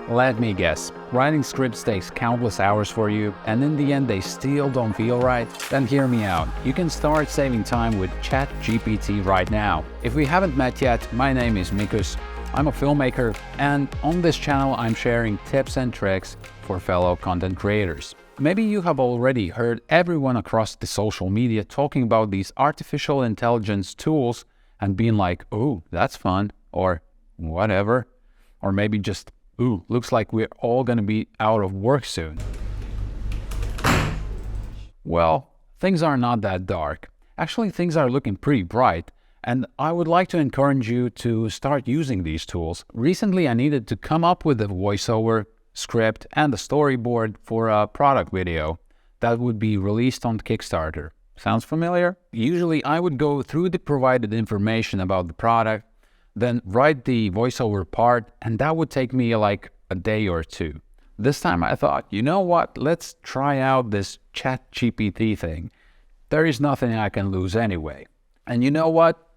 Let me guess, writing scripts takes countless hours for you, and in the end they still don't feel right? Then hear me out. You can start saving time with Chat GPT right now. If we haven't met yet, my name is Mikus. I'm a filmmaker, and on this channel I'm sharing tips and tricks for fellow content creators. Maybe you have already heard everyone across the social media talking about these artificial intelligence tools and being like, "Ooh, that's fun," or whatever, or maybe just, "Ooh, looks like we're all gonna be out of work soon." Well, things are not that dark. Actually, things are looking pretty bright, and I would like to encourage you to start using these tools. Recently, I needed to come up with a voiceover, script, and a storyboard for a product video that would be released on Kickstarter. Sounds familiar? Usually, I would go through the provided information about the product, then write the voiceover part, and that would take me like a day or two. This time I thought, you know what, let's try out this Chat GPT thing. There is nothing I can lose anyway. And you know what?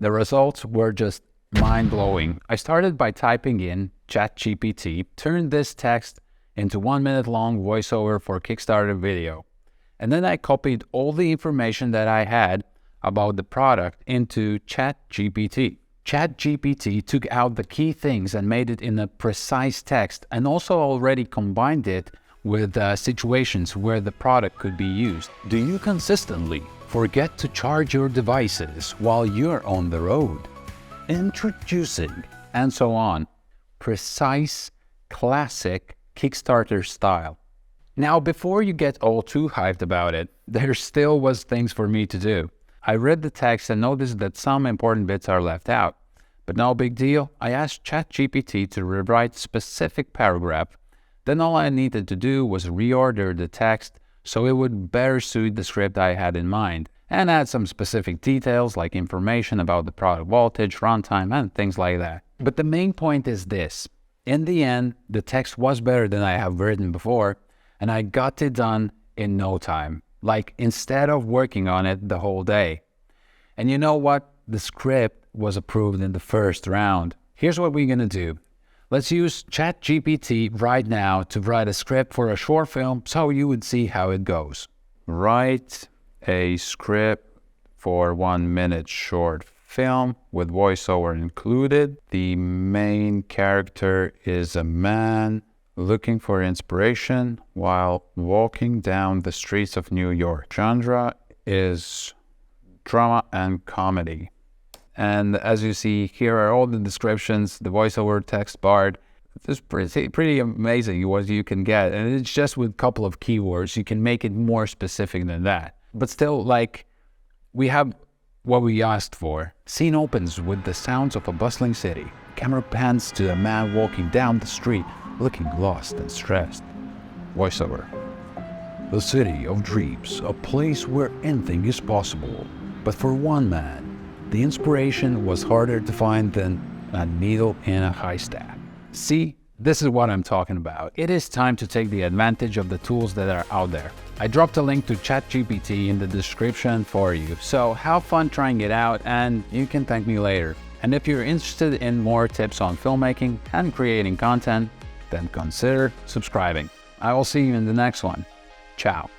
The results were just mind-blowing. I started by typing in Chat GPT, turned this text into 1 minute long voiceover for Kickstarter video. And then I copied all the information that I had about the product into Chat GPT. Chat GPT took out the key things and made it in a precise text, and also already combined it with situations where the product could be used. Do you consistently forget to charge your devices while you're on the road? Introducing, and so on. Precise, classic Kickstarter style. Now, before you get all too hyped about it, there still was things for me to do. I read the text and noticed that some important bits are left out. But no big deal. I asked ChatGPT to rewrite specific paragraph. Then all I needed to do was reorder the text so it would better suit the script I had in mind, and add some specific details like information about the product voltage, runtime, and things like that. But the main point is this. In the end, the text was better than I have written before, and I got it done in no time. Like, instead of working on it the whole day. And you know what? The script was approved in the first round. Here's what we're gonna do. Let's use ChatGPT right now to write a script for a short film so you would see how it goes. Write a script for 1 minute short film with voiceover included. The main character is a man looking for inspiration while walking down the streets of New York. Genre is drama and comedy. And as you see, here are all the descriptions, the voiceover text bar. It's pretty amazing what you can get. And it's just with a couple of keywords. You can make it more specific than that. But still, like, we have what we asked for. Scene opens with the sounds of a bustling city. Camera pans to a man walking down the street, looking lost and stressed. Voiceover. The city of dreams, a place where anything is possible. But for one man, the inspiration was harder to find than a needle in a haystack. See, this is what I'm talking about. It is time to take the advantage of the tools that are out there. I dropped a link to ChatGPT in the description for you, so have fun trying it out and you can thank me later. And if you're interested in more tips on filmmaking and creating content, then consider subscribing. I will see you in the next one. Ciao.